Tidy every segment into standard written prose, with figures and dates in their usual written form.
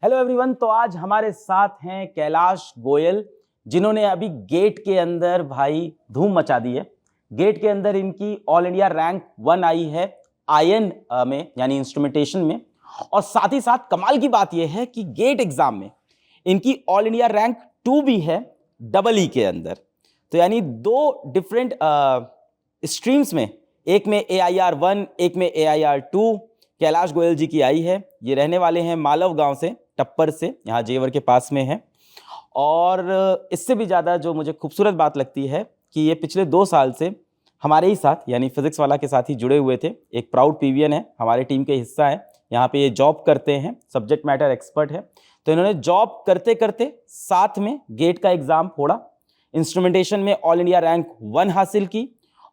Hello everyone. तो आज हमारे साथ हैं कैलाश गोयल, जिन्होंने अभी गेट के अंदर भाई धूम मचा दी है। गेट के अंदर इनकी ऑल इंडिया रैंक 1 आई है आयन में, यानी इंस्ट्रूमेंटेशन में। और साथ ही साथ कमाल की बात यह है कि गेट एग्जाम में इनकी ऑल इंडिया रैंक 2 भी है डबल ई के अंदर। तो यानी दो डिफरेंट स्ट्रीम्स में, एक में AIR 1, एक में AIR 2 कैलाश गोयल जी की आई है। ये रहने वाले हैं मालव गांव से, टप्पर से, यहाँ जेवर के पास में है। और इससे भी ज़्यादा जो मुझे खूबसूरत बात लगती है कि ये पिछले 2 साल से हमारे ही साथ, यानी फिजिक्स वाला के साथ ही जुड़े हुए थे। एक प्राउड PVN है, हमारे टीम के हिस्सा है, यहाँ पे ये जॉब करते हैं, सब्जेक्ट मैटर एक्सपर्ट है। तो इन्होंने जॉब करते करते साथ में गेट का एग्ज़ाम फोड़ा, इंस्ट्रूमेंटेशन में ऑल इंडिया रैंक 1 हासिल की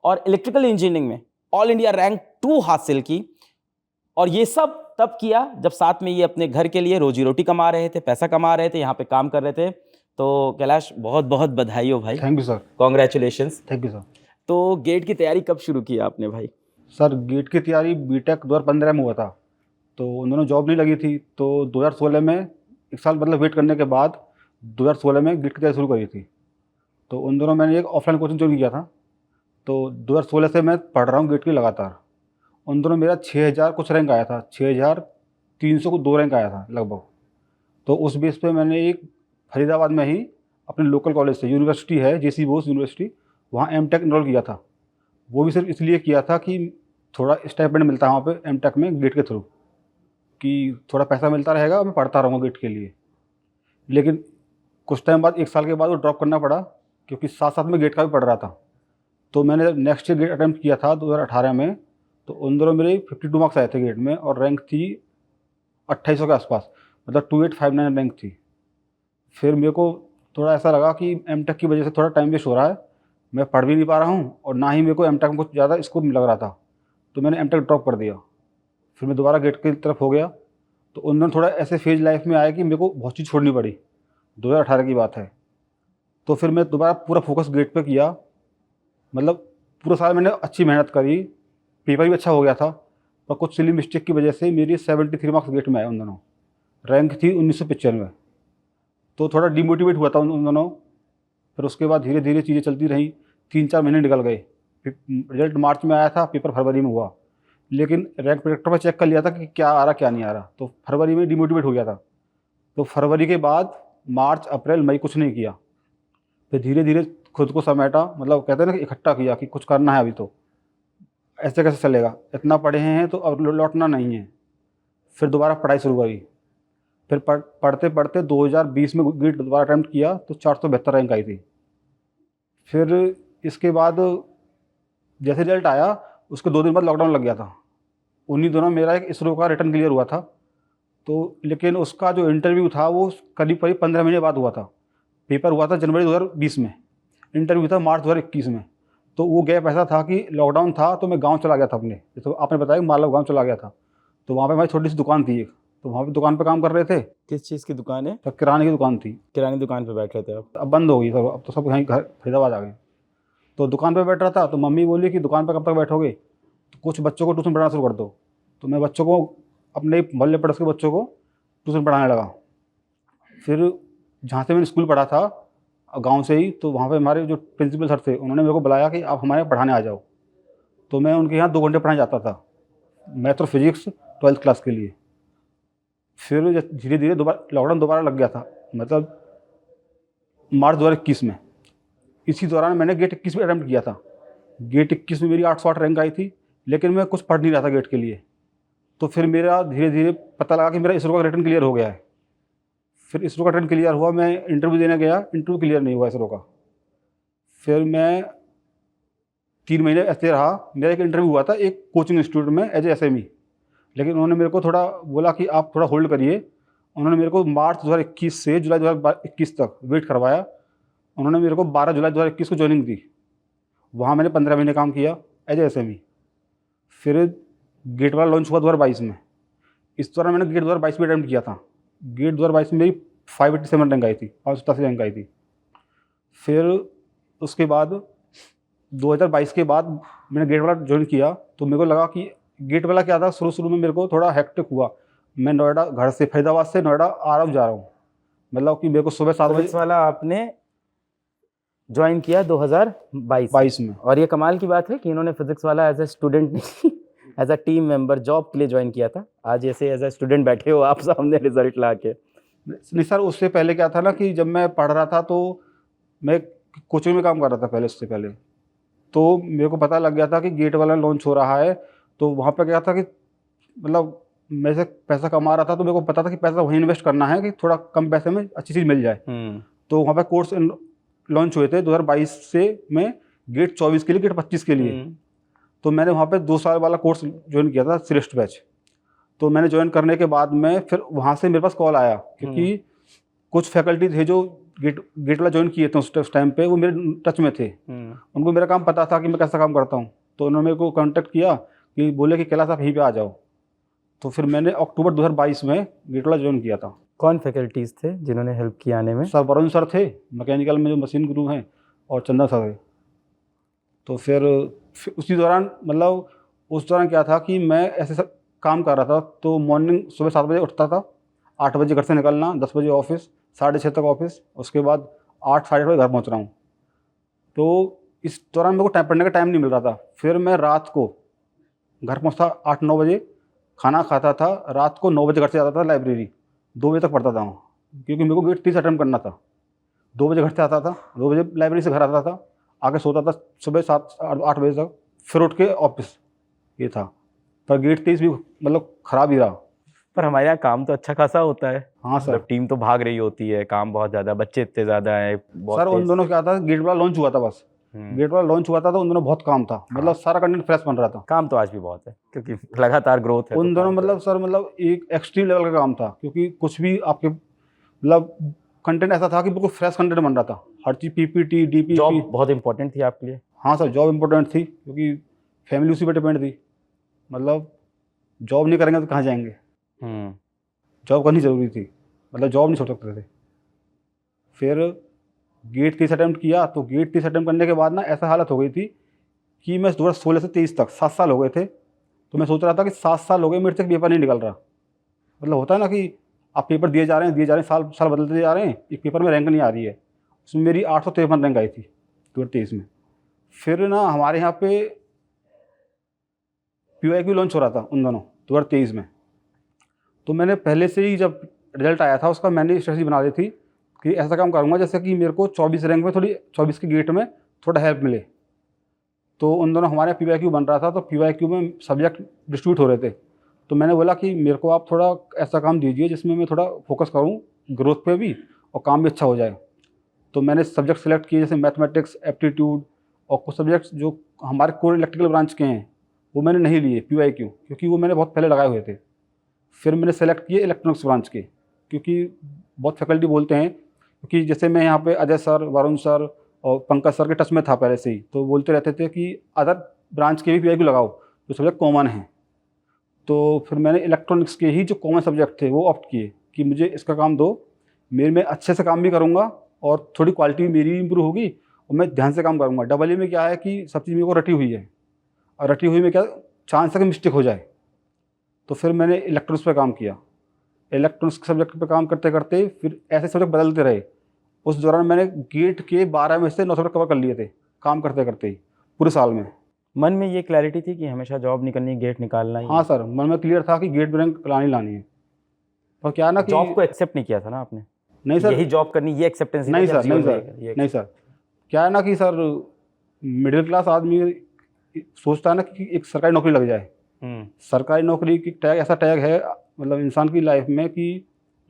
और इलेक्ट्रिकल इंजीनियरिंग में ऑल इंडिया रैंक 2 हासिल की। और ये सब तब किया जब साथ में ये अपने घर के लिए रोजी रोटी कमा रहे थे, पैसा कमा रहे थे, यहाँ पे काम कर रहे थे। तो कैलाश, बहुत बहुत बधाई हो भाई। Thank you sir. Congratulations. Thank you sir. तो गेट की तैयारी कब शुरू की आपने भाई? सर गेट की तैयारी बीटेक 2015 में हुआ था, तो उन दोनों जॉब नहीं लगी थी, तो 2016 में एक साल मतलब वेट करने के बाद 2016 में गेट की तैयारी शुरू करी थी। तो उन दोनों मैंने एक ऑफलाइन कोचिंग ज्वाइन किया था, तो 2016 से मैं पढ़ रहा हूँ गेट की लगातार। उन दोनों मेरा 6000 कुछ रैंक आया था, 6300 को 2 रैंक आया था लगभग। तो उस बेस पे मैंने एक फरीदाबाद में ही अपने लोकल कॉलेज से, यूनिवर्सिटी है JC बोस यूनिवर्सिटी, वहाँ M.Tech इनरोल किया था। वो भी सिर्फ इसलिए किया था कि थोड़ा स्टाइपेंड मिलता है वहाँ पे M.Tech में गेट के थ्रू, कि थोड़ा पैसा मिलता रहेगा और मैं पढ़ता रहूँगा गेट के लिए। लेकिन कुछ टाइम बाद, 1 साल के बाद वो ड्रॉप करना पड़ा, क्योंकि साथ साथ में गेट का भी पढ़ रहा था। तो मैंने नेक्स्ट ईयर गेट अटैम्प्ट किया था 2018 में, तो उन दोनों मेरे 52 मार्क्स आए थे गेट में और रैंक थी 2800 के आसपास, मतलब 2859 रैंक थी। फिर मेरे को थोड़ा ऐसा लगा कि M.Tech की वजह से थोड़ा टाइम वेस्ट हो रहा है, मैं पढ़ भी नहीं पा रहा हूँ और ना ही मेरे को M.Tech में कुछ ज़्यादा स्कोप लग रहा था, तो मैंने M.Tech ड्रॉप कर दिया। फिर मैं दोबारा गेट की तरफ हो गया। तो उन दोनों थोड़ा ऐसे फेज लाइफ में आया कि मेरे को बहुत चीज़ छोड़नी पड़ी, 2018 की बात है। तो फिर मैं दोबारा पूरा फोकस गेट पे किया, मतलब पूरा साल मैंने अच्छी मेहनत करी, पेपर भी अच्छा हो गया था, पर कुछ सिली मिस्टेक की वजह से मेरी 73 मार्क्स गेट में आए। उन दोनों रैंक थी 1995। तो थोड़ा डिमोटिवेट हुआ था उन दोनों। फिर उसके बाद धीरे धीरे चीज़ें चलती रहीं, 3-4 महीने निकल गए। रिजल्ट मार्च में आया था, पेपर फरवरी में हुआ, लेकिन रैंक प्रेडिक्टर पर चेक कर लिया था कि क्या आ रहा क्या नहीं आ रहा, तो फरवरी में डिमोटिवेट हो गया था। तो फरवरी के बाद मार्च अप्रैल मई कुछ नहीं किया। फिर धीरे धीरे खुद को समेटा, मतलब कहते हैं ना कि इकट्ठा किया कि कुछ करना है अभी, तो ऐसे कैसे चलेगा, इतना पढ़े हैं तो अब लौटना नहीं है। फिर दोबारा पढ़ाई शुरू करी। फिर पढ़ते पढ़ते 2020 में गेट दोबारा अटैम्प्ट किया, तो 472 रैंक आई थी। फिर इसके बाद जैसे रिजल्ट आया, उसके 2 दिन बाद लॉकडाउन लग गया था। उन्हीं दोनों मेरा एक इसरो का रिटर्न क्लियर हुआ था, तो लेकिन उसका जो इंटरव्यू था वो करीब 15 महीने बाद हुआ था। पेपर हुआ था जनवरी 2020 में, इंटरव्यू था मार्च 2021 में। तो वो गैप ऐसा था कि लॉकडाउन था, तो मैं गांव चला गया था अपने, जैसे आपने बताया मालव गांव चला गया था। तो वहाँ पे हमारी छोटी सी दुकान थी एक, तो वहाँ पे दुकान पे काम कर रहे थे। किस चीज़ की दुकान है? तो किराने की दुकान थी। किरानी दुकान पे बैठ रहे थे आप? अब बंद हो गई सब, अब तो सब यहीं घर फरीदाबाद आ गए। तो दुकान पे बैठ रहा था, तो मम्मी बोली कि दुकान पे कब तक बैठोगे, तो कुछ बच्चों को ट्यूशन पढ़ाना शुरू कर दो। तो मैं बच्चों को, अपने मोहल्ले पड़ोस के बच्चों को ट्यूशन पढ़ाने लगा। फिर जहाँ से मैंने स्कूल पढ़ा था गांव से ही, तो वहाँ पे हमारे जो प्रिंसिपल सर थे, उन्होंने मेरे को बुलाया कि आप हमारे पढ़ाने आ जाओ। तो मैं उनके यहाँ 2 घंटे पढ़ाने जाता था, मैथ और फिजिक्स 12th क्लास के लिए। फिर धीरे धीरे लॉकडाउन दोबारा लग गया था, मतलब मार्च 2021 में। इसी दौरान मैंने गेट 21 में अटैम्प्ट किया था। गेट 21 में मेरी 808 रैंक आई थी, लेकिन मैं कुछ पढ़ नहीं रहा था गेट के लिए। तो फिर मेरा धीरे धीरे पता लगा कि मेरा इसरो का रिटर्न क्लियर हो गया है। फिर इसरो का रिटर्न क्लियर हुआ, मैं इंटरव्यू देने गया, इंटरव्यू क्लियर नहीं हुआ इसरो का। फिर मैं 3 महीने ऐसे रहा। मेरा एक इंटरव्यू हुआ था एक कोचिंग इंस्टीट्यूट में एज ए SME, लेकिन उन्होंने मेरे को थोड़ा बोला कि आप थोड़ा होल्ड करिए। उन्होंने मेरे को मार्च 2021 से जुलाई 2021 तक वेट करवाया। उन्होंने मेरे को 12 जुलाई 2021 को ज्वाइनिंग दी। वहाँ मैंने 15 महीने काम किया एज ए SME। फिर गेट वाला लॉन्च हुआ 2022 में। इस दौरान मैंने गेट 2022 में अटैम्प्ट किया था। गेट 2022 में मेरी 587 रैंक आई थी, 587 रैंक आई थी। फिर उसके बाद 2022 के बाद मैंने गेट वाला ज्वाइन किया, तो मेरे को लगा कि गेट वाला क्या था, शुरू शुरू में मेरे को थोड़ा हेक्टिक हुआ, मैं नोएडा घर से फरीदाबाद से नोएडा आ रहा हूँ जा रहा हूँ, मतलब कि मेरे को सुबह 7 फिजिक्स बजे वाला आपने ज्वाइन किया 2022 22 में। और ये कमाल की बात है कि इन्होंने फिजिक्स वाला एज ए स्टूडेंट नहीं as a team member job के लिए ज्वाइन किया था। आज ऐसे एज ए स्टूडेंट बैठे हो आप सामने रिजल्ट ला के। नहीं सर, उससे पहले क्या था ना कि जब मैं पढ़ रहा था तो मैं कोचिंग में काम कर रहा था पहले, उससे पहले तो मेरे को पता लग गया था कि गेट वाला लॉन्च हो रहा है। तो वहाँ पे क्या था कि मतलब मैं से पैसा कमा रहा था तो मेरे को पता था कि पैसा वहीं इन्वेस्ट करना है कि थोड़ा कम पैसे में अच्छी चीज़ मिल जाए। तो वहाँ पे कोर्स लॉन्च हुए थे 2022 से में गेट 24 के लिए, गेट 25 के लिए। तो मैंने वहाँ पे 2 साल वाला कोर्स ज्वाइन किया था, श्रेष्ठ बैच। तो मैंने ज्वाइन करने के बाद में फिर वहाँ से मेरे पास कॉल आया क्योंकि कुछ फैकल्टी थे जो गेट वाला ज्वाइन किए थे उस टाइम पे, वो मेरे टच में थे। उनको मेरा काम पता था कि मैं कैसा काम करता हूँ, तो उन्होंने मेरे को कांटेक्ट किया कि बोले कि कैलाश आप यहीं पे आ जाओ। तो फिर मैंने अक्टूबर 2022 में गेट वाला ज्वाइन किया था। कौन फैकल्टीज थे जिन्होंने हेल्प किया आने में? सर वरुण सर थे मैकेनिकल में जो मशीन गुरु हैं, और चंदन सर थे। तो फिर उसी दौरान मतलब उस दौरान क्या था कि मैं ऐसे सब काम कर रहा था। तो मॉर्निंग सुबह 7 बजे उठता था, 8 बजे घर से निकलना, 10 बजे ऑफिस, 6:30 तक ऑफिस, उसके बाद 8 साढ़े 8 बजे घर पहुँच रहा हूँ। तो इस दौरान मेरे को टाइम पढ़ने का टाइम नहीं मिल रहा था। फिर मैं रात को घर पहुँचता 8-9 बजे, खाना खाता था, रात को 9 बजे घर से जाता था लाइब्रेरी, 2 बजे तक पढ़ता था वहाँ, क्योंकि मेरे को गेट 30 अटेम्प्ट करना था। 2 बजे घर से आता था, 2 बजे लाइब्रेरी से घर आता था, आके सोता था सुबह 7-8 बजे तक, फिर उठ के ऑफिस, ये था। पर गेट 30 भी मतलब ख़राब ही रहा। पर हमारे यहाँ काम तो अच्छा खासा होता है। हाँ सर, मतलब टीम तो भाग रही होती है, काम बहुत ज़्यादा, बच्चे इतने ज़्यादा हैं सर उन दोनों क्या था, गेट वाला लॉन्च हुआ था बस, गेट वाला लॉन्च हुआ था तो उन दोनों बहुत काम था, मतलब सारा कंटेंट फ्रेश बन रहा था। काम तो आज भी बहुत है क्योंकि लगातार ग्रोथ है। उन तो दोनों काम तो मतलब सर मतलब एक एक्सट्रीम लेवल का काम था, क्योंकि कुछ भी आपके मतलब कंटेंट ऐसा था कि बिल्कुल फ्रेश कंटेंट बन रहा था, हर चीज़ पीपीटी डीपीपी। जॉब बहुत इंपॉर्टेंट थी आपके लिए? हाँ सर, जॉब इम्पोर्टेंट थी क्योंकि फैमिली उसी पर डिपेंड थी। मतलब जॉब नहीं करेंगे तो कहाँ जाएंगे, जॉब करनी ज़रूरी थी, मतलब जॉब नहीं छोड़ सकते थे। फिर गेट 30 अटैम्प्ट किया, तो गेट 30 अटैम्प्ट करने के बाद ना ऐसा हालत हो गई थी कि मैं 2016 से 23 तक 7 साल हो गए थे। तो मैं सोच रहा था कि 7 साल हो गए मेरे से पेपर नहीं निकल रहा। मतलब होता है ना कि आप पेपर दिए जा रहे हैं, साल साल बदलते जा रहे हैं, एक पेपर में रैंक नहीं आ रही है। उसमें मेरी 853 रैंक आई थी 2023 में। फिर ना हमारे यहाँ पे PYQ लॉन्च हो रहा था उन दोनों 2023 में। तो मैंने पहले से ही जब रिजल्ट आया था उसका मैंने स्ट्रेटजी बना दी थी कि ऐसा काम करूँगा जैसे कि मेरे को 24 रैंक में थोड़ी 24 के गेट में थोड़ा हेल्प मिले। तो उन दोनों हमारे PYQ बन रहा था, तो PYQ में सब्जेक्ट डिस्ट्रीब्यूट हो रहे थे। तो मैंने बोला कि मेरे को आप थोड़ा ऐसा काम दीजिए जिसमें मैं थोड़ा फोकस करूँ ग्रोथ पे भी और काम भी अच्छा हो जाए। तो मैंने सब्जेक्ट सेलेक्ट किए जैसे मैथमेटिक्स, एप्टीट्यूड, और कुछ सब्जेक्ट्स जो हमारे कोर इलेक्ट्रिकल ब्रांच के हैं वो मैंने नहीं लिए PYQ, क्योंकि वो मैंने बहुत पहले लगाए हुए थे। फिर मैंने सेलेक्ट किए इलेक्ट्रॉनिक्स ब्रांच के, क्योंकि बहुत फैकल्टी बोलते हैं, क्योंकि जैसे मैं यहाँ पे अजय सर, वरुण सर और पंकज सर के टच में था पहले से ही, तो बोलते रहते थे कि अदर ब्रांच के भी PYQ लगाओ जो सब्जेक्ट कॉमन हैं। तो फिर मैंने इलेक्ट्रॉनिक्स के ही जो कॉमन सब्जेक्ट थे वो ऑप्ट किए कि मुझे इसका काम दो, मैं अच्छे से काम भी करूँगा और थोड़ी क्वालिटी भी मेरी इंप्रूव होगी और मैं ध्यान से काम करूँगा। डबल में क्या है कि सब चीज़ मेरे को रटी हुई है, और रटी हुई में क्या चांस है कि मिस्टेक हो जाए। तो फिर मैंने इलेक्ट्रॉनिक्स पे काम किया। इलेक्ट्रॉनिक्स के सब्जेक्ट पे काम करते करते फिर ऐसे सब्जेक्ट बदलते रहे। उस दौरान मैंने गेट के 12 में से 9 सब्जेक्ट कवर कर लिए थे काम करते करते ही पूरे साल में। मन में ये क्लैरिटी थी कि हमेशा जॉब नहीं करनी, गेट निकालना ही? हाँ सर, मन में क्लियर था कि गेट रैंक लानी है। पर क्या ना कि जॉब को एक्सेप्ट नहीं किया था ना आपने? नहीं सर, यही जॉब करनी, ये एक्सेप्टेंस नहीं सर, नहीं सर, क्या है ना कि सर मिडिल क्लास आदमी सोचता है ना कि एक सरकारी नौकरी लग जाए। सरकारी नौकरी की टैग ऐसा टैग है मतलब इंसान की लाइफ में कि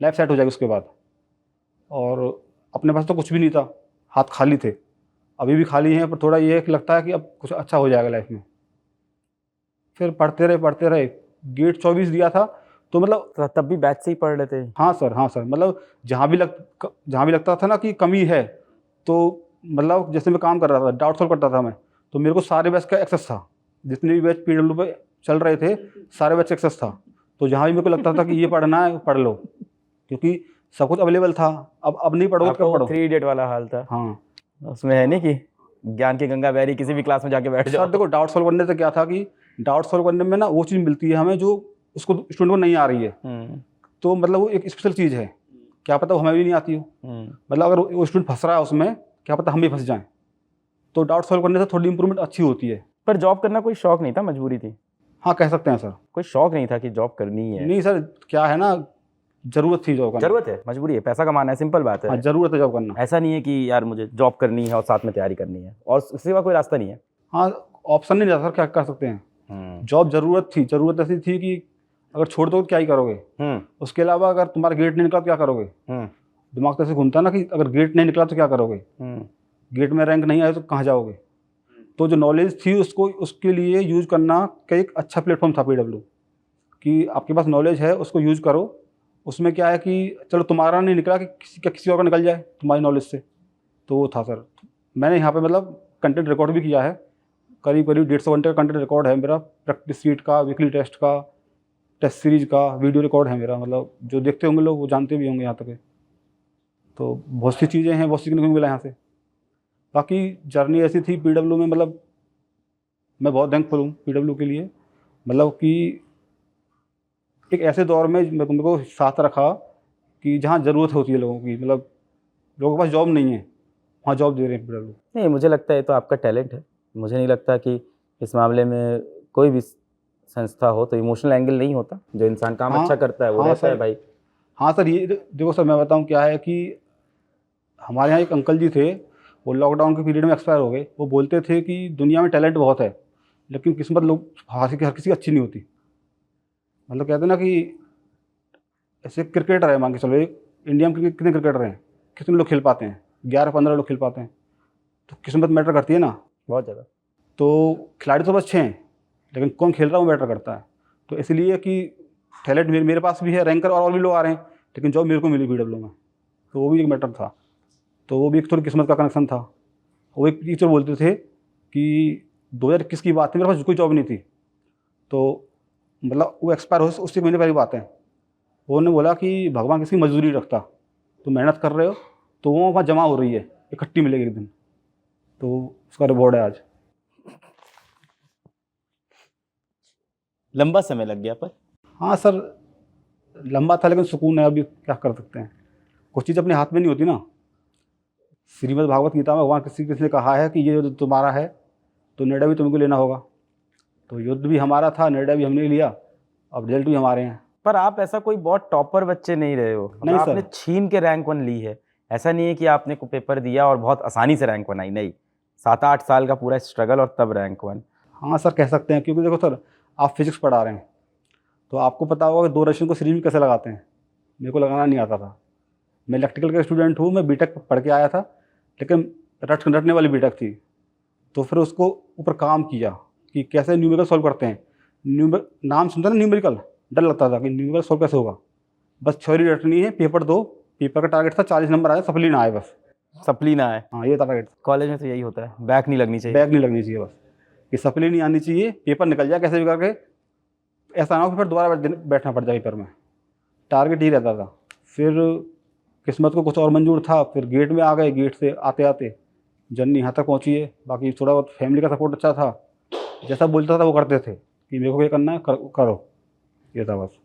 लाइफ सेट हो जाएगी उसके बाद। और अपने पास तो कुछ भी नहीं था, हाथ खाली थे, अभी भी खाली हैं, पर थोड़ा ये लगता है कि अब कुछ अच्छा हो जाएगा लाइफ में। फिर पढ़ते रहे, गेट 24 दिया था तो मतलब तब भी बैच से ही पढ़ लेते? हाँ सर, मतलब जहाँ भी लगता था ना कि कमी है, तो मतलब जैसे मैं काम कर रहा था, डाउट सॉल्व करता था मैं, तो मेरे को सारे बैच का एक्सेस था, जितने भी बैच PW पे चल रहे थे सारे बैच का एक्सेस था। तो जहाँ भी मेरे को लगता था कि ये पढ़ना है पढ़ लो, क्योंकि सब कुछ अवेलेबल था। अब नहीं पढ़ोगे तो कब पढ़ो। 3 इडियट वाला हाल था। हाँ, उसमें है नहीं कि ज्ञान की गंगा बहरी, किसी भी क्लास में जाके बैठ जाओ। सर देखो, डाउट सॉल्व करने से क्या था कि डाउट सॉल्व करने में ना वो चीज़ मिलती है हमें जो उसको स्टूडेंट को नहीं आ रही है, तो मतलब वो एक स्पेशल चीज़ है, क्या पता वो हमें भी नहीं आती हो। मतलब अगर वो स्टूडेंट फंस रहा है उसमें, क्या पता हम भी फंस जाएं, तो डाउट सॉल्व करने से थोड़ी इंप्रूवमेंट अच्छी होती है। पर जॉब करना कोई शौक नहीं था, मजबूरी थी? हाँ, कह सकते हैं सर। कोई शौक नहीं था कि जॉब करनी है? नहीं सर, क्या है ना, जरूरत थी जॉब करना। जरूरत है, मजबूरी है, पैसा कमाना है, सिंपल बात है। हाँ, जरूरत है जॉब करना। ऐसा नहीं है कि यार मुझे जॉब करनी है और साथ में तैयारी करनी है और उसके सिवा कोई रास्ता नहीं है। हाँ, ऑप्शन नहीं था सर, क्या कर सकते हैं। जॉब जरूरत थी, जरूरत ऐसी थी कि अगर छोड़ दो तो क्या ही करोगे। उसके अलावा अगर तुम्हारा गेट नहीं निकला तो क्या करोगे। दिमाग तो ऐसे घूमता है ना कि अगर गेट नहीं निकला तो क्या करोगे, गेट में रैंक नहीं आया तो कहाँ जाओगे। तो जो नॉलेज थी उसको उसके लिए यूज करना का एक अच्छा प्लेटफॉर्म था PW, कि आपके पास नॉलेज है उसको यूज करो। उसमें क्या है कि चलो तुम्हारा नहीं निकला कि किसी और का निकल जाए तुम्हारी नॉलेज से, तो वो था सर। मैंने यहाँ पे मतलब कंटेंट रिकॉर्ड भी किया है, करीब करीब 150 घंटे का कंटेंट रिकॉर्ड है मेरा, प्रैक्टिस सीट का, वीकली टेस्ट का, टेस्ट सीरीज का वीडियो रिकॉर्ड है मेरा। मतलब जो देखते होंगे लोग वो जानते भी होंगे यहाँ तक है। तो बहुत सी चीज़ें हैं, बहुत सीखने को मिला यहाँ से। बाकी जर्नी ऐसी थी PW में, मतलब मैं बहुत थैंकफुल हूँ PW के लिए। मतलब कि एक ऐसे दौर में मेरे को साथ रखा कि जहाँ ज़रूरत होती है लोगों की, मतलब लोगों के पास जॉब नहीं है, वहाँ जॉब दे रहे हैं PW। नहीं, मुझे लगता है तो आपका टैलेंट है। मुझे नहीं लगता कि इस मामले में कोई भी संस्था हो तो इमोशनल एंगल नहीं होता। जो इंसान काम अच्छा करता है वो रहता है भाई। हाँ सर, ये देखो सर, मैं बताऊँ क्या है कि हमारे यहाँ एक अंकल जी थे, वो लॉकडाउन के पीरियड में एक्सपायर हो गए। वो बोलते थे कि दुनिया में टैलेंट बहुत है लेकिन किस्मत लोग हर किसी की अच्छी नहीं होती। मतलब कहते हैं ना कि ऐसे क्रिकेटर है, मान के चलो, एक इंडिया में कितने क्रिकेटर हैं, कितने लोग खेल पाते हैं, 11-15 लोग खेल पाते हैं, तो किस्मत मैटर करती है ना बहुत ज़्यादा। तो खिलाड़ी तो बस अच्छे हैं लेकिन कौन खेल रहा है वो मैटर करता है। तो इसलिए कि टैलेंट मेरे पास भी है, रैंकर और भी लोग आ रहे हैं, लेकिन जॉब मेरे को मिली PW में, तो वो भी एक मैटर था। तो वो भी एक थोड़ी किस्मत का कनेक्शन था। वो एक टीचर बोलते थे कि 2021 की बात थी, मेरे पास कोई जॉब नहीं थी, तो मतलब वो एक्सपायर हो उससे महीने पहले बात है। उन्होंने बोला कि भगवान किसी की मजदूरी रखता, तो मेहनत कर रहे हो तो वो वहाँ जमा हो रही है, इकट्ठी मिलेगी एक दिन, तो उसका रिवॉर्ड है आज। लंबा समय लग गया पर? हाँ सर, लंबा था लेकिन सुकून है। अभी क्या कर सकते हैं, कुछ चीज़ अपने हाथ में नहीं होती ना। श्रीमद् भागवत गीता में भगवान किसी ने कहा है कि ये युद्ध तुम्हारा है तो निर्णय भी तुमको लेना होगा। तो युद्ध भी हमारा था, निर्णय भी हमने लिया, अब रिजल्ट भी हमारे हैं। पर आप ऐसा कोई बहुत टॉपर बच्चे नहीं रहे हो। नहीं आपने सर, छीन के रैंक 1 ली है। ऐसा नहीं है कि आपने को पेपर दिया और बहुत आसानी से रैंक 1 आई, नहीं, 7-8 साल का पूरा स्ट्रगल और तब रैंक 1। हाँ सर, कह सकते हैं, क्योंकि देखो सर, आप फिजिक्स पढ़ा रहे हैं तो आपको पता होगा कि 2 रेशियो को सीरीज में कैसे लगाते हैं। मेरे को लगाना नहीं आता था। मैं इलेक्ट्रिकल का स्टूडेंट हूँ, मैं बीटेक पढ़ के आया था, लेकिन रटने वाली बीटेक थी। तो फिर उसको ऊपर काम किया कि कैसे न्यूमेरिकल सॉल्व करते हैं। नाम सुनता ना न्यूमेरिकल, डर लगता था कि न्यूमेरिकल सॉल्व कैसे होगा। बस थ्योरी रटनी है, पेपर दो, पेपर का टारगेट था 40 नंबर आए, सप्ली ना आए बस। सप्ली ना आए, हाँ, ये टारगेट। कॉलेज में तो यही होता है, बैक नहीं लगनी चाहिए। बैग नहीं लगनी चाहिए, बस कि सप्ली नहीं आनी चाहिए, पेपर निकल जाए कैसे भी करके, ऐसा ना हो कि फिर दोबारा बैठना पड़ जाए पेपर में। टारगेट ही रहता था। फिर किस्मत को कुछ और मंजूर था, फिर गेट में आ गए। गेट से आते आते जर्नी यहाँ तक पहुँची है। बाकी थोड़ा बहुत फैमिली का सपोर्ट अच्छा था, जैसा बोलता था वो करते थे कि मेरे को ये करना है करो, ये था बस।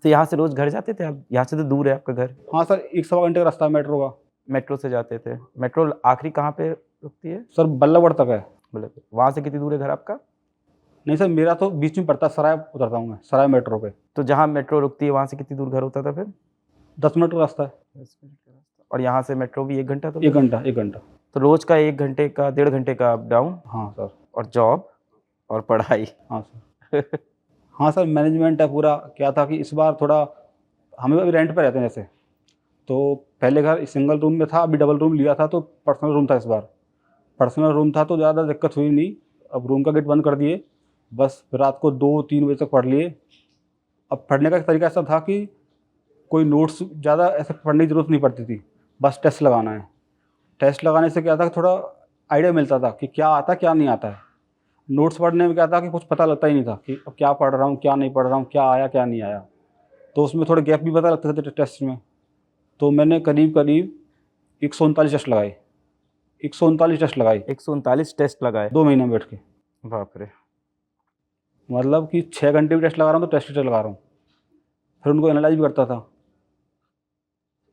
तो यहाँ से रोज घर जाते थे आप? यहाँ से तो दूर है आपका घर। हाँ सर, 1-1.25 घंटे का रास्ता है मेट्रो का। मेट्रो से जाते थे? मेट्रो आखिरी कहाँ पे रुकती है? सर बल्लभगढ़ तक है। बोले वहाँ से कितनी दूर है घर आपका? नहीं सर, मेरा तो बीच में पड़ता है, सराय उतरता हूँ मैं, सराय मेट्रो पे। तो जहाँ मेट्रो रुकती है वहाँ से कितनी दूर घर होता था फिर? 10 मिनट का रास्ता है। 10 मिनट का रास्ता। और यहाँ से मेट्रो भी 1 घंटा? तो 1 घंटा। तो रोज का 1 घंटे का 1.5 घंटे का अप डाउन। हाँ सर। और जॉब और पढ़ाई। हाँ सर। हाँ सर, मैनेजमेंट है पूरा। क्या था कि इस बार थोड़ा हमें अभी रेंट पे रहते हैं जैसे, तो पहले घर सिंगल रूम में था, अभी डबल रूम लिया था, तो पर्सनल रूम था। इस बार पर्सनल रूम था तो ज़्यादा दिक्कत हुई नहीं। अब रूम का गेट बंद कर दिए, बस रात को 2-3 बजे तक पढ़ लिए। अब पढ़ने का तरीका ऐसा था कि कोई नोट्स ज़्यादा ऐसे पढ़ने की ज़रूरत नहीं पड़ती थी, बस टेस्ट लगाना है। टेस्ट लगाने से क्या था कि थोड़ा आइडिया मिलता था कि क्या आता है क्या नहीं आता है। नोट्स पढ़ने में क्या था कि कुछ पता लगता ही नहीं था कि अब क्या पढ़ रहा हूँ क्या नहीं पढ़ रहा हूँ, क्या आया क्या नहीं आया। तो उसमें थोड़े गैप भी पता लगते थे टेस्ट में। तो मैंने करीब 139 टेस्ट लगाए। 139 टेस्ट लगाए, 139 टेस्ट लगाए 2 महीने में बैठ के। बाप रे। मतलब कि 6 घंटे भी टेस्ट लगा रहा हूँ तो टेस्ट लगा रहा हूँ। फिर उनको एनालाइज भी करता था।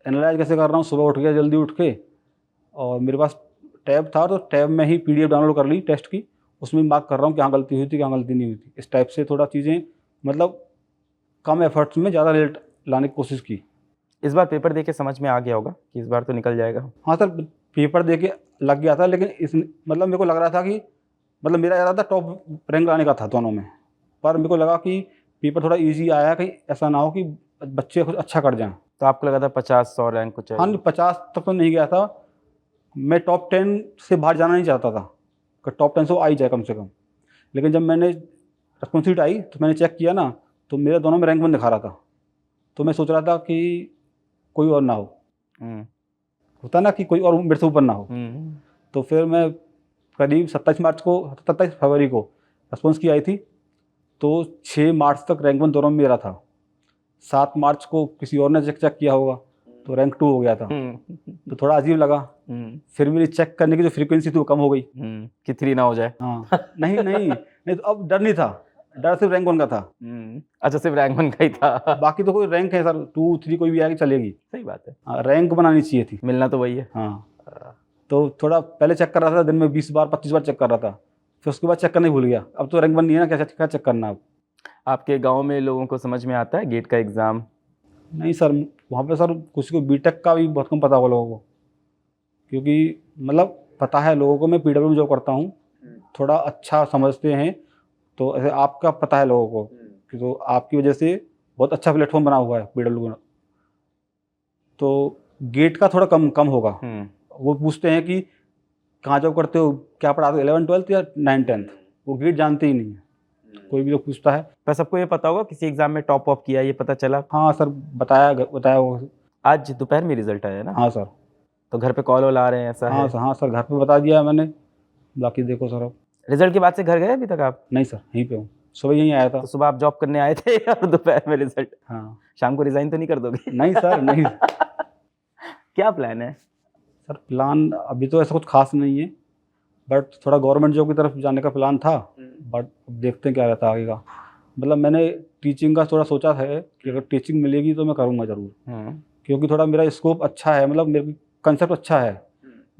एनालाइज कैसे कर रहा हूँ, सुबह उठ के जल्दी उठ के, और मेरे पास टैब था तो टैब में ही PDF डाउनलोड कर ली टेस्ट की, उसमें मार्क कर रहा हूँ क्या गलती हुई थी क्या गलती नहीं हुई थी। इस टाइप से थोड़ा चीज़ें मतलब कम एफर्ट्स में ज़्यादा रिजल्ट लाने की कोशिश की। इस बार पेपर दे के समझ में आ गया होगा कि इस बार तो निकल जाएगा। हाँ सर, पेपर दे के लग गया था, लेकिन इस मतलब मेरे को लग रहा था कि मतलब मेरा इरादा टॉप रैंक लाने का था दोनों में, पर मेरे को लगा कि पेपर थोड़ा इजी आया, कहीं ऐसा ना हो कि बच्चे कुछ अच्छा कर जाएं। तो आपको लगा था 50-100 रैंक कुछ हाँ, चाहिए? 50 तक तो नहीं गया था, मैं टॉप 10 से बाहर जाना नहीं चाहता था कि टॉप 10 से वो आ ही जाए कम से कम। लेकिन जब मैंने रिस्पॉन्सिबिलिटी आई तो मैंने चेक किया ना, तो मेरे दोनों में रैंक 1 दिखा रहा था। तो मैं सोच रहा था कि कोई और ना हो, होता ना कि कोई और मेरे से ऊपर ना हो। तो फिर मैं करीब 27 फरवरी को रिस्पॉन्स की आई थी, तो 6 मार्च तक रैंक 1 दोनों में मेरा था। 7 मार्च को किसी और ने चेक किया होगा तो रैंक 2 हो गया था। तो थोड़ा अजीब लगा। फिर मेरी चेक करने की जो फ्रीक्वेंसी थी वो कम हो गई कि 3 ना हो जाए। हाँ नहीं नहीं नहीं, तो अब डर नहीं था, डर सिर्फ रैंक 1 का था। अच्छा, सिर्फ रैंक 1 का ही था। बाकी तो कोई रैंक है सर, 2 3 कोई भी आएगी चलेगी। सही बात है, हाँ, रैंक बनानी चाहिए थी, मिलना तो वही है। हाँ। तो थोड़ा पहले चेक कर रहा था, दिन में 20 बार 25 बार चेक कर रहा था, फिर उसके बाद चेक करना ही भूल गया। अब तो रैंक 1 नहीं है ना, क्या चेक करना अब। आपके गांव में लोगों को समझ में आता है गेट का एग्ज़ाम? नहीं सर, वहाँ पे सर किसी को बीटेक का भी बहुत कम पता होगा लोगों को, क्योंकि मतलब पता है लोगों को, मैं PW में जॉब करता हूँ, थोड़ा अच्छा समझते हैं। तो ऐसे आपका पता है लोगों को कि तो आपकी वजह से बहुत अच्छा प्लेटफॉर्म बना हुआ है PW का। तो गेट का थोड़ा कम होगा। वो पूछते हैं कि कहाँ जॉब करते हो, क्या पढ़ा दो, 11 12 या 9 10, वो गेट जानते ही नहीं है। कोई भी लोग पूछता है। पर सबको ये पता होगा किसी एग्जाम में टॉप अप किया, ये पता चला? हाँ सर, बताया वो। आज दोपहर में रिजल्ट आया ना? हाँ सर। तो घर पे कॉल वॉल आ रहे हैं, ऐसा है? हाँ सर, घर पे बता दिया है मैंने। बाकी देखो सर, अब रिजल्ट के बाद से घर गए अभी तक आप? नहीं सर, यहीं पे हूँ, सुबह यहीं आया था। तो सुबह आप जॉब करने आए थे और दोपहर में रिजल्ट? हाँ। शाम को रिजाइन तो नहीं कर दोगे? नहीं सर, नहीं। क्या प्लान है? सर प्लान अभी तो ऐसा कुछ खास नहीं है, बट थोड़ा गवर्नमेंट जॉब की तरफ जाने का प्लान था, बट अब देखते हैं क्या रहता है आगे का। मतलब मैंने टीचिंग का थोड़ा सोचा है कि अगर टीचिंग मिलेगी तो मैं करूँगा ज़रूर, क्योंकि थोड़ा मेरा स्कोप अच्छा है, मतलब मेरे कंसेप्ट अच्छा है,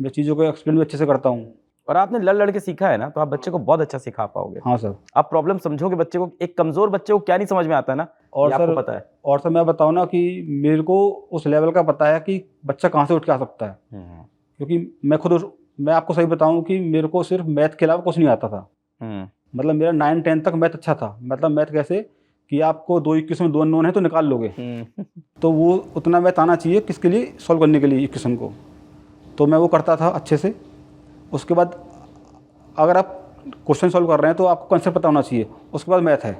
मैं चीज़ों को एक्सप्लेन भी अच्छे से करता हूँ। और आपने लड़ के सीखा है ना, तो आप बच्चे को बहुत अच्छा सिखा पाओगे। हाँ सर। आप प्रॉब्लम समझोगे बच्चे को, एक कमजोर बच्चे को क्या नहीं समझ में आता है ना, और ये सर आपको पता है। और सर मैं बताऊँ ना कि मेरे को उस लेवल का पता है कि बच्चा कहाँ से उठ के आ सकता है, क्योंकि मैं आपको सही बताऊँ कि मेरे को सिर्फ मैथ के अलावा कुछ नहीं आता था। मतलब मेरा 9 10 तक मैथ अच्छा था। मतलब मैथ कैसे कि आपको 2 इक्वेशन 2 अननोन है तो निकाल लोगे, तो वो उतना मैथ आना चाहिए किसके लिए, सॉल्व करने के लिए इक्वेशन को। तो मैं वो करता था अच्छे से। उसके बाद अगर आप क्वेश्चन सॉल्व कर रहे हैं तो आपको कंसेप्ट पता होना चाहिए, उसके बाद मैथ है,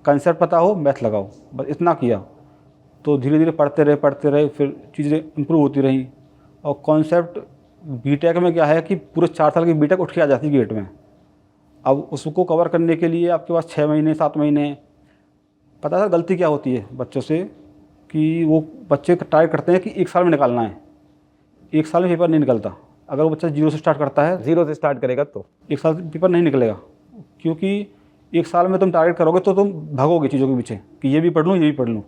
कंसेप्ट पता हो मैथ लगाओ, बस इतना किया। तो धीरे धीरे पढ़ते रहे, फिर चीज़ें इंप्रूव होती रही। और कॉन्सेप्ट बीटेक में क्या है कि पूरे 4 साल की बीटेक उठ के आ जाती है गेट में। अब उसको कवर करने के लिए आपके पास 6 महीने 7 महीने। पता है गलती क्या होती है बच्चों से, कि वो बच्चे ट्राई करते हैं कि 1 साल में निकालना है। 1 साल में पेपर नहीं निकलता। अगर वो बच्चा 0 से स्टार्ट करता है, 0 से स्टार्ट करेगा तो 1 साल पेपर नहीं निकलेगा, क्योंकि 1 साल में तुम टारगेट करोगे तो तुम भागोगे चीज़ों के पीछे कि ये भी पढ़ लूँ ये भी पढ़ लूँ।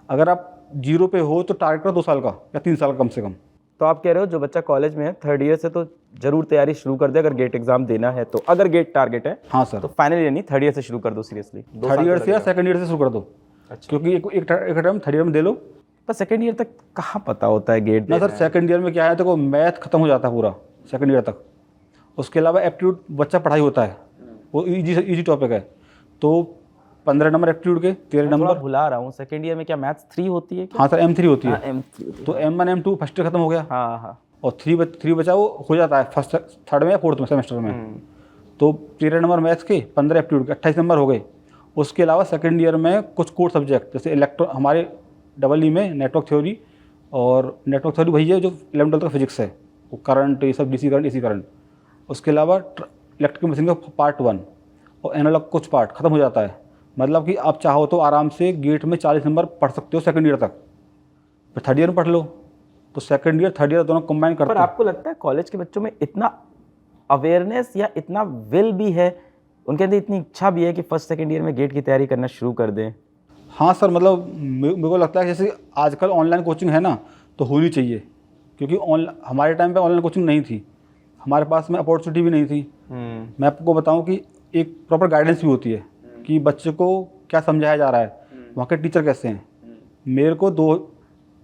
अगर आप 0 पे हो तो टारगेट करो 2 साल का या 3 साल का कम से कम। तो आप कह रहे हो जो बच्चा कॉलेज में है 3rd ईयर से तो जरूर तैयारी शुरू कर दे, अगर गेट एग्जाम देना है तो। अगर गेट टारगेट है हाँ सर, तो फाइनल ईयर नहीं 3rd ईयर से शुरू कर दो सीरियसली। 3rd ईयर से या 2nd ईयर से शुरू कर दो। अच्छा। क्योंकि एक टाइम 3rd ईयर में दे लो। पर 2nd ईयर तक कहाँ पता होता है गेट ना सर, 2nd ईयर में क्या है, तो मैथ खत्म हो जाता है पूरा 2nd ईयर तक। उसके अलावा एप्टीट्यूड बच्चा पढ़ाई होता है, वो इजी टॉपिक है। तो 15 नंबर एप्टीट्यूड के, 13 नंबर। भुला रहा हूँ, 2nd ईयर में क्या मैथ्स 3 होती है क्या? हाँ सर, M3 होती है। M3 तो M1 M2 फर्स्ट ईयर खत्म हो गया। हाँ। और 3 बचा वो हो जाता है फर्स्ट 3rd में या 4th में सेमेस्टर में। तो 13 नंबर मैथ्स के, 15 एप्टीट्यूड के, 28 नंबर हो गए। उसके अलावा 2nd ईयर में कुछ कोर सब्जेक्ट जैसे हमारे EE में नेटवर्क थ्योरी, और नेटवर्क थ्योरी वही है जो 11 12 का फिजिक्स है, वो करंट, ये सब DC करंट, AC करंट। उसके अलावा इलेक्ट्रिकल मशीन का पार्ट 1 और एनालॉग कुछ पार्ट खत्म हो जाता है। मतलब कि आप चाहो तो आराम से गेट में 40 नंबर पढ़ सकते हो 2nd ईयर तक। फिर 3rd ईयर में पढ़ लो। तो 2nd ईयर 3rd ईयर दोनों कंबाइन करते हैं। पर आपको लगता है कॉलेज के बच्चों में इतना अवेयरनेस या इतना विल भी है उनके अंदर इतनी इच्छा भी है कि फर्स्ट सेकंड ईयर में गेट की तैयारी करना शुरू कर दें। हाँ सर, मतलब मेरे को लगता है कि जैसे आजकल ऑनलाइन कोचिंग है ना, तो होनी चाहिए, क्योंकि हमारे टाइम पे ऑनलाइन कोचिंग नहीं थी, हमारे पास में अपॉर्चुनिटी भी नहीं थी। मैं आपको बताऊं कि एक प्रॉपर गाइडेंस भी होती है कि बच्चे को क्या समझाया जा रहा है, वहाँ के टीचर कैसे हैं। मेरे को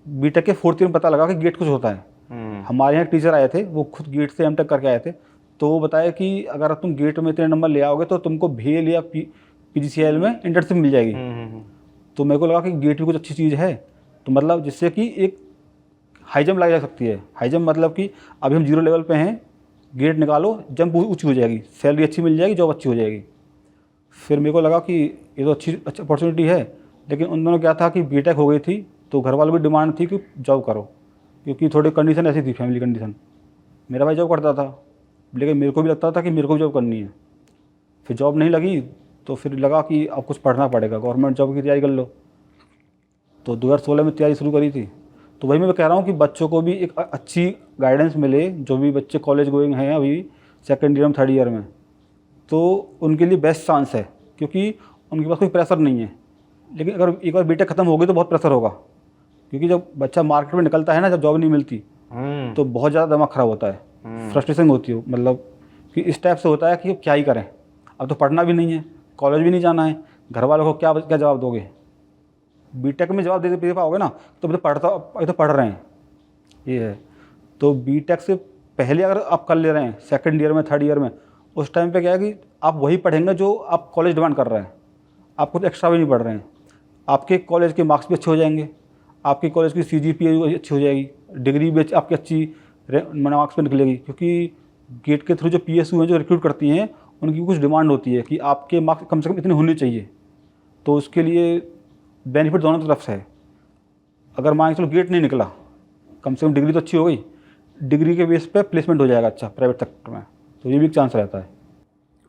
बीटेक के 4th ईयर में पता लगा कि गेट कुछ होता है। हमारे यहाँ टीचर आए थे, वो खुद गेट से एमटेक करके आए थे, तो वो बताया कि अगर तुम गेट में इतने नंबर ले आओगे तो तुमको भेल या PGCIL में इंटर्नशिप मिल जाएगी। तो मेरे को लगा कि गेट भी कुछ अच्छी चीज़ है, तो मतलब जिससे कि एक हाई जंप लाई जा सकती है। हाई जंप मतलब कि अभी हम 0 लेवल पे हैं, गेट निकालो, जंप ऊँची हो जाएगी, सैलरी अच्छी मिल जाएगी, जॉब अच्छी हो जाएगी। फिर मेरे को लगा कि ये तो अच्छी अपॉर्चुनिटी है, लेकिन उन दोनों क्या था कि बीटेक हो गई थी तो घर वालों की डिमांड थी कि जॉब करो, क्योंकि थोड़ी कंडीशन ऐसी थी, फैमिली कंडीशन। मेरा भाई जॉब करता था, लेकिन मेरे को भी लगता था कि मेरे को भी जॉब करनी है। फिर जॉब नहीं लगी तो फिर लगा कि अब कुछ पढ़ना पड़ेगा, गवर्नमेंट जॉब की तैयारी कर लो। तो 2016 में तैयारी शुरू करी थी। तो वही मैं कह रहा हूँ कि बच्चों को भी एक अच्छी गाइडेंस मिले, जो भी बच्चे कॉलेज गोइंग हैं अभी 2nd ईयर में 3rd ईयर में, तो उनके लिए बेस्ट चांस है, क्योंकि उनके पास कोई प्रेशर नहीं है। लेकिन अगर एक बार बीटेक खत्म हो गई तो बहुत प्रेशर होगा, क्योंकि जब बच्चा मार्केट में निकलता है ना, जब जॉब नहीं मिलती तो बहुत ज़्यादा दिमाग ख़राब होता है, फ्रस्ट्रेशन होती है, मतलब कि इस टाइप से होता है कि क्या ही करें, अब तो पढ़ना भी नहीं है, कॉलेज भी नहीं जाना है, घर वालों को क्या क्या जवाब दोगे। बीटेक में जवाब दे पाओगे ना, तो अभी तो पढ़ रहे हैं, ये है। तो बीटेक से पहले अगर आप कर ले रहे हैं 2nd ईयर में 3rd ईयर में, उस टाइम पे क्या है कि आप वही पढ़ेंगे जो आप कॉलेज डिमांड कर रहे हैं, आप कुछ एक्स्ट्रा भी नहीं पढ़ रहे हैं। आपके कॉलेज के मार्क्स भी अच्छे हो जाएंगे, आपकी कॉलेज की CGPA भी अच्छी हो जाएगी, डिग्री भी आपकी अच्छी मार्क्स पे निकलेगी, क्योंकि गेट के थ्रू जो PSU हैं जो रिक्रूट करती हैं, उनकी कुछ डिमांड होती है कि आपके मार्क्स कम से कम इतने होने चाहिए। तो उसके लिए बेनिफिट दोनों तरफ से है। अगर मान के चलो गेट नहीं निकला, कम से कम डिग्री तो अच्छी हो गई, डिग्री के बेस पे प्लेसमेंट हो जाएगा अच्छा प्राइवेट सेक्टर में, तो ये भी एक चांस रहता है।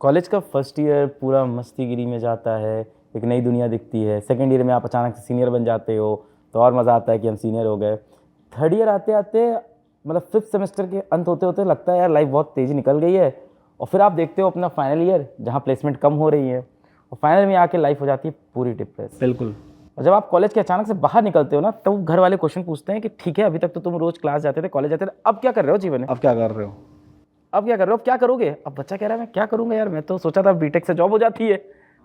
कॉलेज का फर्स्ट ईयर पूरा मस्तीगिरी में जाता है, एक नई दुनिया दिखती है। 2nd ईयर में आप अचानक से सीनियर बन जाते हो तो और मज़ा आता है कि हम सीनियर हो गए। 3rd ईयर आते आते मतलब 5th सेमेस्टर के अंत होते होते लगता है यार लाइफ बहुत तेज़ी निकल गई है, और फिर आप देखते हो अपना फाइनल ईयर जहाँ प्लेसमेंट कम हो रही है, और फाइनल में आके लाइफ हो जाती है पूरी डिप्रेस। बिल्कुल। और जब आप कॉलेज के अचानक से बाहर निकलते हो ना, तब घर वाले क्वेश्चन पूछते हैं कि ठीक है अभी तक तो तुम रोज क्लास जाते थे, कॉलेज जाते थे, अब क्या कर रहे हो जीवन में, अब क्या कर रहे हो, अब क्या कर रहे हो, अब क्या करोगे। अब बच्चा कह रहा है मैं क्या करूंगा यार, मैं तो सोचा था बीटेक से जॉब हो जाती है,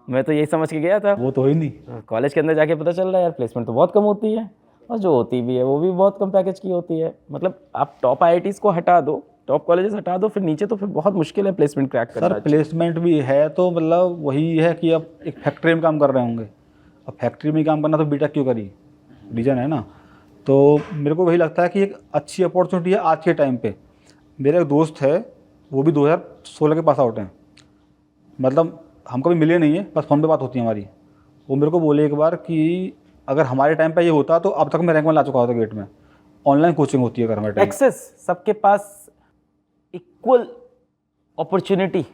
मैं तो यही समझ के गया था। वो तो ही नहीं, कॉलेज के अंदर जाके पता चल रहा है यार प्लेसमेंट तो बहुत कम होती है, और जो होती भी है वो भी बहुत कम पैकेज की होती है। मतलब आप टॉप IITs को हटा दो, टॉप कॉलेजेस हटा दो, फिर नीचे तो फिर बहुत मुश्किल है प्लेसमेंट क्रैक करना। सर प्लेसमेंट भी है तो मतलब वही है कि अब एक फैक्ट्री में काम कर रहे होंगे, अब फैक्ट्री में काम करना तो बीटेक क्यों करी, रीजन है ना। तो मेरे को वही लगता है कि एक अच्छी अपॉर्चुनिटी है आज के टाइम पे। मेरा एक दोस्त है, वो भी 2016 के पास आउट हैं, मतलब हम कभी मिले नहीं है, बस फ़ोन पे बात होती है हमारी। वो मेरे को बोले एक बार कि अगर हमारे टाइम पे ये होता तो अब तक मैं रैंक में ला चुका होता गेट में। ऑनलाइन कोचिंग होती है अगर हमारे टाइम, एक्सेस सबके पास, इक्वल अपॉर्चुनिटी,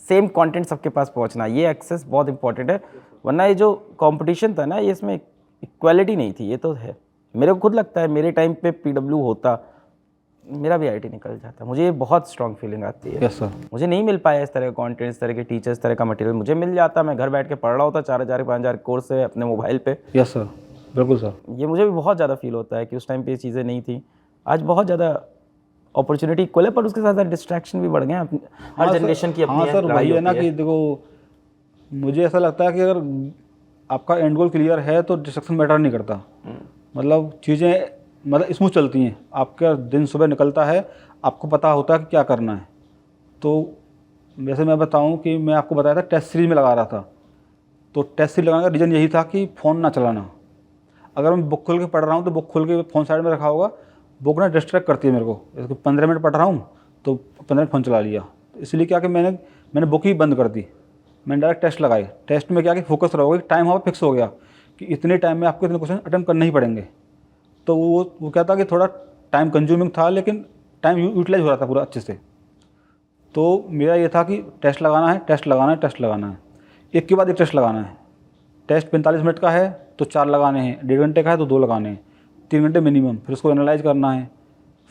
सेम कंटेंट सबके पास पहुंचना, ये एक्सेस बहुत इंपॉर्टेंट है। वरना ये जो कंपटीशन था ना, ये इसमें इक्वालिटी नहीं थी, ये तो है। मेरे को खुद लगता है मेरे टाइम पे PW होता, मेरा भी IIT निकल जाता। मुझे ये बहुत स्ट्रॉन्ग फीलिंग आती है। Yes sir. मुझे नहीं मिल पाया इस तरह का कंटेंट, इस तरह के टीचर्स, इस तरह का मटेरियल मुझे मिल जाता, मैं घर बैठ के पढ़ रहा होता 4000 5000 कोर्स है अपने मोबाइल पे। यस सर, बिल्कुल सर। ये मुझे भी बहुत ज़्यादा फील होता है कि उस टाइम पे ये चीज़ें नहीं थी। आज बहुत ज़्यादा अपॉर्चुनिटी इक्वल है, पर उसके साथ साथ डिस्ट्रैक्शन भी बढ़ गए हैं। हर जनरेशन की अपनी हाँ सर, वही है ना कि देखो मुझे ऐसा लगता है कि अगर आपका एंड गोल क्लियर है तो डिस्ट्रैक्शन मैटर नहीं करता, मतलब चीज़ें मतलब स्मूथ चलती हैं। आपका दिन सुबह निकलता है, आपको पता होता है कि क्या करना है। तो वैसे मैं बताऊं कि मैं आपको बताया था टेस्ट सीरीज में लगा रहा था, तो टेस्ट सीरीज लगाने का रीज़न यही था कि फ़ोन ना चलाना। अगर मैं बुक खोल के पढ़ रहा हूँ तो बुक खोल के फ़ोन साइड में रखा होगा, बुक ना डिस्ट्रैक्ट करती है मेरे को। 15 मिनट पढ़ रहा हूँ तो 15 मिनट फ़ोन चला लिया, तो इसलिए क्या कि मैंने बुक ही बंद कर दी। मैंने डायरेक्ट टेस्ट लगाए। टेस्ट में क्या कि फोकस रहोगे, टाइम वहाँ फिक्स हो गया कि इतने टाइम में आपको इतने क्वेश्चन अटेम्प्ट करने ही पड़ेंगे। तो वो क्या था कि थोड़ा टाइम कंज्यूमिंग था, लेकिन टाइम यूटिलाइज हो रहा था पूरा अच्छे से। तो मेरा ये था कि टेस्ट लगाना है, टेस्ट लगाना है, टेस्ट लगाना है, एक के बाद एक टेस्ट लगाना है। टेस्ट 45 मिनट का है तो 4 लगाने हैं, 1.5 घंटे का है तो 2 लगाने हैं, 3 घंटे मिनिमम। फिर उसको एनालाइज करना है।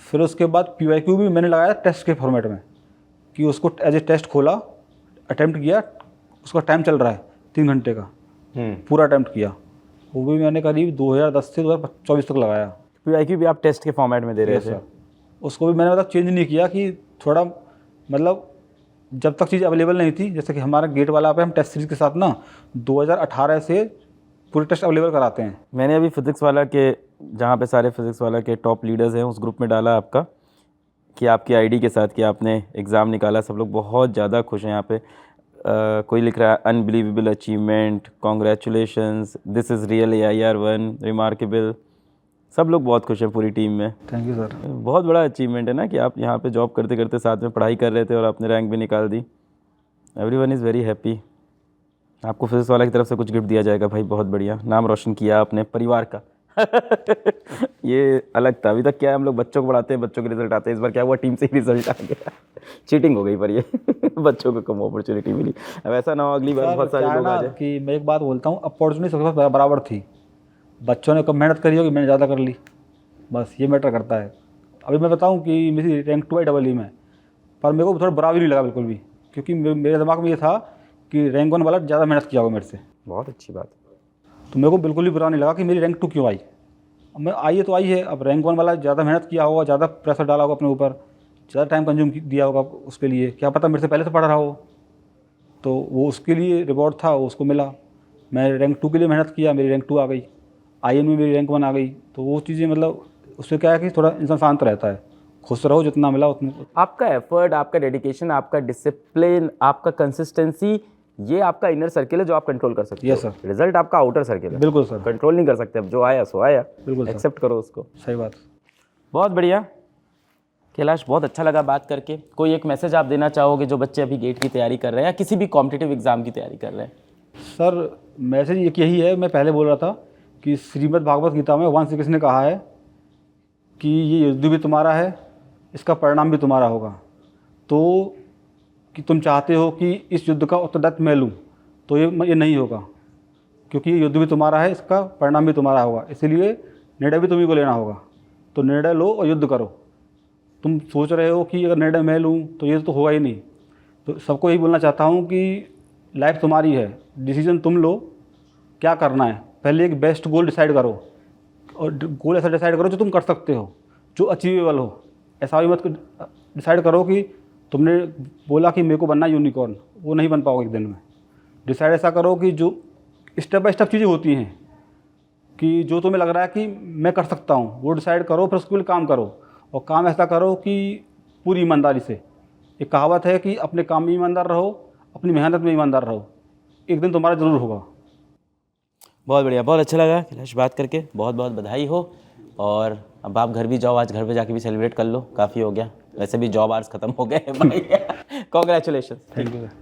फिर उसके बाद PYQ भी मैंने लगाया टेस्ट के फॉर्मेट में, कि उसको एज ए टेस्ट खोला, अटैम्प्ट किया, उसका टाइम चल रहा है 3 घंटे का, पूरा अटैम्प्ट किया। वो भी मैंने करीब 2010 से 2024 तक लगाया। PYQ भी आप टेस्ट के फॉर्मेट में दे रहे यस थे? सर। उसको भी मैंने मतलब चेंज नहीं किया कि थोड़ा मतलब जब तक चीज़ अवेलेबल नहीं थी, जैसे कि हमारा गेट वाला पे हम टेस्ट सीरीज के साथ ना 2018 से पूरे टेस्ट अवेलेबल कराते हैं। मैंने अभी फिज़िक्स वाला के, जहाँ पे सारे फिज़िक्स वाला के टॉप लीडर्स हैं, उस ग्रुप में डाला आपका कि आपकी आईडी के साथ कि आपने एग्ज़ाम निकाला। सब लोग बहुत ज़्यादा खुश हैं यहाँ पे। कोई लिख रहा है unbelievable achievement, congratulations, this is real AIR1, remarkable. सब लोग बहुत खुश हैं पूरी टीम में। Thank you sir. बहुत बड़ा अचीवमेंट है ना कि आप यहाँ पे जॉब करते करते साथ में पढ़ाई कर रहे थे और आपने रैंक भी निकाल दी। Everyone is very happy. आपको फिजिक्स वाला की तरफ से कुछ गिफ्ट दिया जाएगा भाई, बहुत बढ़िया। नाम रोशन किया अपने परिवार का। ये अलग था। अभी तक क्या है, हम लोग बच्चों को पढ़ाते हैं, बच्चों के रिजल्ट आते हैं। इस बार क्या हुआ, टीम से ही रिजल्ट आ गया। चीटिंग हो गई पर ये बच्चों को कम अपॉर्चुनिटी मिली। अब ऐसा ना हो अगली बार बहुत सारे लोग आ जाए। कि मैं एक बात बोलता हूँ, अपॉर्चुनिटी सबके पास बराबर थी। बच्चों ने कम मेहनत करी होगी, मैंने ज़्यादा कर ली, बस ये मैटर करता है। अभी मैं बताऊँ कि मेरी रैंक 2 IEE में, पर मेरे को थोड़ा बुरा भी नहीं लगा बिल्कुल भी, क्योंकि मेरे दिमाग में ये था कि रैंक 1 वाला ज़्यादा मेहनत किया होगा मेरे से। बहुत अच्छी बात। तो मेरे को बिल्कुल भी बुरा नहीं लगा कि मेरी रैंक 2 क्यों आई। अब मैं आई है तो आई है, अब रैंक 1 वाला ज़्यादा मेहनत किया होगा, ज़्यादा प्रेशर डाला होगा अपने ऊपर, ज़्यादा टाइम कंज्यूम दिया होगा उसके लिए, क्या पता मेरे से पहले से पढ़ रहा हो, तो वो उसके लिए रिवॉर्ड था, वो उसको मिला। मैं रैंक 2 के लिए मेहनत किया, मेरी रैंक 2 आ गई। IN में मेरी रैंक 1 आ गई। तो वो चीज़ें मतलब उससे क्या है कि थोड़ा इंसान शांत रहता है, खुश रहो, जितना मिला उतने। आपका एफर्ट, आपका डेडिकेशन, आपका डिसिप्लिन, आपका कंसिस्टेंसी, ये आपका इनर सर्किल है जो आप कंट्रोल कर सकते हो। Yes sir. रिजल्ट आपका आउटर सर्किल है, बिल्कुल सर, कंट्रोल नहीं कर सकते। अब जो आया सो आया, बिल्कुल सर, एक्सेप्ट करो उसको। सही बात। बहुत बढ़िया कैलाश, बहुत अच्छा लगा बात करके। कोई एक मैसेज आप देना चाहोगे जो बच्चे अभी गेट की तैयारी कर रहे हैं या किसी भी कॉम्पिटिटिव एग्जाम की तैयारी कर रहे हैं? सर मैसेज एक यही है, मैं पहले बोल रहा था कि श्रीमद् भागवत गीता में भगवान श्री कृष्ण ने कहा है कि ये युद्ध भी तुम्हारा है, इसका परिणाम भी तुम्हारा होगा। तो कि तुम चाहते हो कि इस युद्ध का उत्तरदायित्व मैं लूँ, तो ये नहीं होगा, क्योंकि ये युद्ध भी तुम्हारा है, इसका परिणाम भी तुम्हारा होगा, इसीलिए निर्णय भी तुम्ही को लेना होगा। तो निर्णय लो और युद्ध करो। तुम सोच रहे हो कि अगर निर्णय मैं लूँ तो ये तो होगा ही नहीं। तो सबको यही बोलना चाहता हूँ कि लाइफ तुम्हारी है, डिसीजन तुम लो, क्या करना है। पहले एक बेस्ट गोल डिसाइड करो, और गोल ऐसा डिसाइड करो जो तुम कर सकते हो, जो अचीवेबल हो। ऐसा भी मत डिसाइड करो कि तुमने बोला कि मेरे को बनना यूनिकॉर्न, वो नहीं बन पाओगे एक दिन में। डिसाइड ऐसा करो कि जो स्टेप बाय स्टेप चीज़ें होती हैं, कि जो तुम्हें लग रहा है कि मैं कर सकता हूँ, वो डिसाइड करो, फिर उसके लिए काम करो। और काम ऐसा करो कि पूरी ईमानदारी से। एक कहावत है कि अपने काम में ईमानदार रहो, अपनी मेहनत में ईमानदार रहो, एक दिन तुम्हारा ज़रूर होगा। बहुत बढ़िया, बहुत अच्छा लगा कैलाश बात करके। बहुत बहुत बधाई हो। और अब आप घर भी जाओ, आज घर पे जाके भी सेलिब्रेट कर लो, काफ़ी हो गया। वैसे भी जॉब आवर्स ख़त्म हो गए हैं भाई। कॉन्ग्रेचुलेशन। Thank you.